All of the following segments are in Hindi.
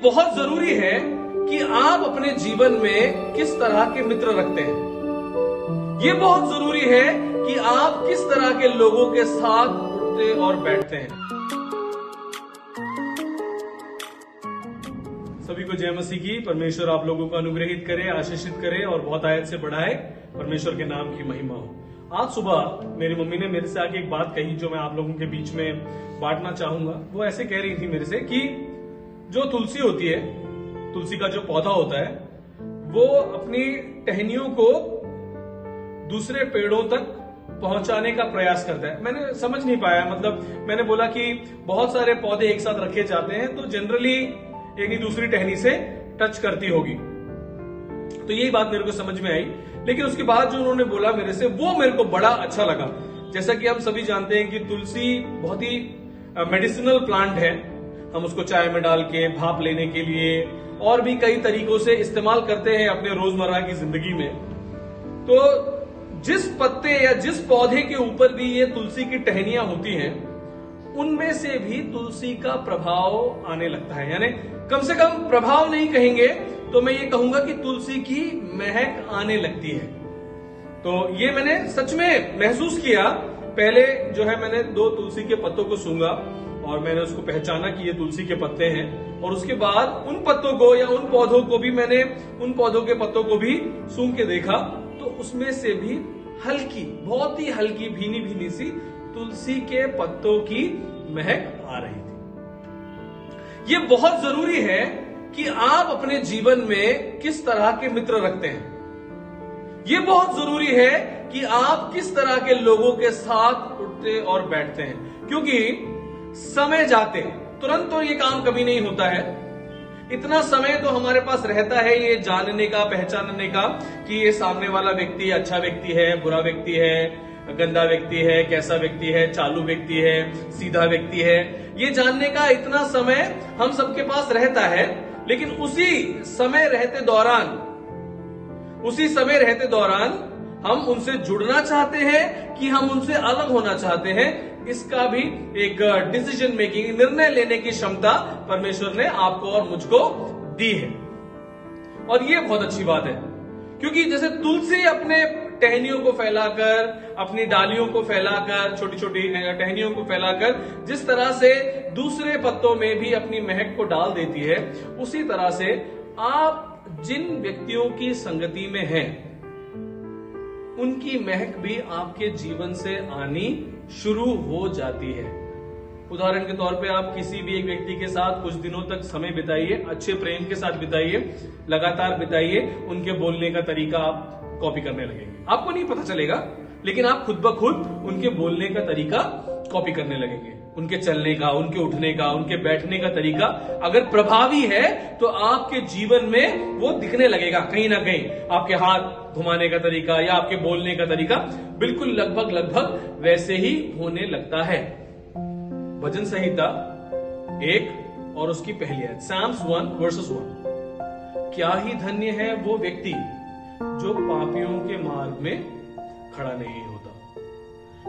बहुत जरूरी है कि आप अपने जीवन में किस तरह के मित्र रखते हैं। ये बहुत जरूरी है कि आप किस तरह के लोगों के साथ उठते और बैठते हैं। सभी को जय मसीह की। परमेश्वर आप लोगों को अनुग्रहित करे, आशीषित करे और बहुत आयत से बढ़ाए। परमेश्वर के नाम की महिमा हो। आज सुबह मेरी मम्मी ने मेरे से आके एक बात कही जो मैं आप लोगों के बीच में बांटना चाहूंगा। वो ऐसे कह रही थी मेरे से कि जो तुलसी होती है, तुलसी का जो पौधा होता है, वो अपनी टहनियों को दूसरे पेड़ों तक पहुंचाने का प्रयास करता है। मैंने समझ नहीं पाया, मतलब मैंने बोला कि बहुत सारे पौधे एक साथ रखे जाते हैं तो जनरली एक नहीं दूसरी टहनी से टच करती होगी। तो यही बात मेरे को समझ में आई। लेकिन उसके बाद जो उन्होंने बोला मेरे से, वो मेरे को बड़ा अच्छा लगा। जैसा कि हम सभी जानते हैं कि तुलसी बहुत ही मेडिसिनल प्लांट है। हम उसको चाय में डाल के भाप लेने के लिए और भी कई तरीकों से इस्तेमाल करते हैं अपने रोजमर्रा की जिंदगी में। तो जिस पत्ते या जिस पौधे के ऊपर भी ये तुलसी की टहनियां होती हैं, उनमें से भी तुलसी का प्रभाव आने लगता है। यानी कम से कम प्रभाव नहीं कहेंगे तो मैं ये कहूंगा कि तुलसी की महक आने लगती है। तो ये मैंने सच में महसूस किया। पहले जो है मैंने 2 तुलसी के पत्तों को सूंघा और मैंने उसको पहचाना कि ये तुलसी के पत्ते हैं। और उसके बाद उन पत्तों को या उन पौधों को भी मैंने उन पौधों के पत्तों को भी सूंघ के देखा, तो उसमें से भी हल्की, बहुत ही हल्की भीनी भीनी सी तुलसी के पत्तों की महक आ रही थी। ये बहुत जरूरी है कि आप अपने जीवन में किस तरह के मित्र रखते हैं। ये बहुत जरूरी है कि आप किस तरह के लोगों के साथ उठते और बैठते हैं, क्योंकि समय जाते तुरंत तो ये काम कभी नहीं होता है। इतना समय तो हमारे पास रहता है ये जानने का, पहचानने का कि ये सामने वाला व्यक्ति अच्छा व्यक्ति है, बुरा व्यक्ति है, गंदा व्यक्ति है, कैसा व्यक्ति है, चालू व्यक्ति है, सीधा व्यक्ति है। ये जानने का इतना समय हम सबके पास रहता है। लेकिन उसी समय रहते दौरान हम उनसे जुड़ना चाहते हैं कि हम उनसे अलग होना चाहते हैं, इसका भी एक डिसीजन मेकिंग, निर्णय लेने की क्षमता परमेश्वर ने आपको और मुझको दी है। और ये बहुत अच्छी बात है, क्योंकि जैसे तुलसी अपने टहनियों को फैलाकर, अपनी डालियों को फैलाकर, छोटी छोटी टहनियों को फैलाकर जिस तरह से दूसरे पत्तों में भी अपनी महक को डाल देती है, उसी तरह से आप जिन व्यक्तियों की संगति में हैं, उनकी महक भी आपके जीवन से आनी शुरू हो जाती है। उदाहरण के तौर पे आप किसी भी एक व्यक्ति के साथ कुछ दिनों तक समय बिताइए, अच्छे प्रेम के साथ बिताइए, लगातार बिताइए, उनके बोलने का तरीका आप कॉपी करने लगेंगे। आपको नहीं पता चलेगा, लेकिन आप खुद ब खुद उनके बोलने का तरीका कॉपी करने लगेंगे। उनके चलने का, उनके उठने का, उनके बैठने का तरीका अगर प्रभावी है तो आपके जीवन में वो दिखने लगेगा। कहीं ना कहीं आपके हाथ घुमाने का तरीका या आपके बोलने का तरीका बिल्कुल लगभग वैसे ही होने लगता है। भजन संहिता 1 और उसकी पहली आयत, Psalms 1:1, क्या ही धन्य है वो व्यक्ति जो पापियों के मार्ग में खड़ा नहीं होता।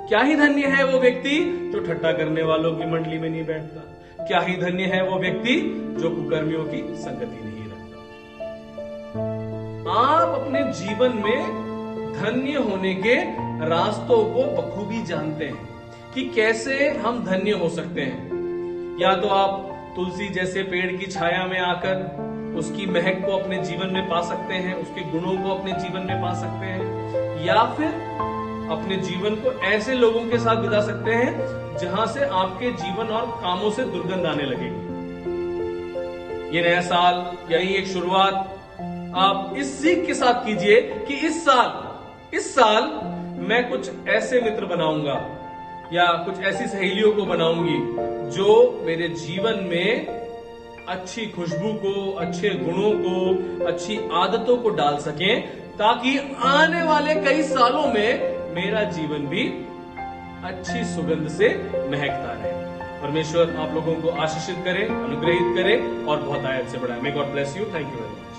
क्या ही धन्य है वो व्यक्ति जो ठट्ठा करने वालों की मंडली में नहीं बैठता। क्या ही धन्य है वो व्यक्ति जो कुकर्मियों की संगति नहीं रखता। आप अपने जीवन में धन्य होने के रास्तों को बखूबी जानते हैं कि कैसे हम धन्य हो सकते हैं। या तो आप तुलसी जैसे पेड़ की छाया में आकर उसकी महक को अपने जीवन में पा सकते हैं, उसके गुणों को अपने जीवन में पा सकते हैं, या फिर अपने जीवन को ऐसे लोगों के साथ बिता सकते हैं जहां से आपके जीवन और कामों से दुर्गंध आने लगेगी। ये नया साल यानी एक शुरुआत आप इस सीख के साथ कीजिए कि इस साल मैं कुछ ऐसे मित्र बनाऊंगा या कुछ ऐसी सहेलियों को बनाऊंगी जो मेरे जीवन में अच्छी खुशबू को, अच्छे गुणों को, अच्छी आदतों को डाल सकें, ताकि आने वाले कई सालों में मेरा जीवन भी अच्छी सुगंध से महकता रहे। परमेश्वर आप लोगों को आशीषित करे, अनुग्रहित करे और बहुत आयत से बढ़ाए। May God bless you. Thank you very much.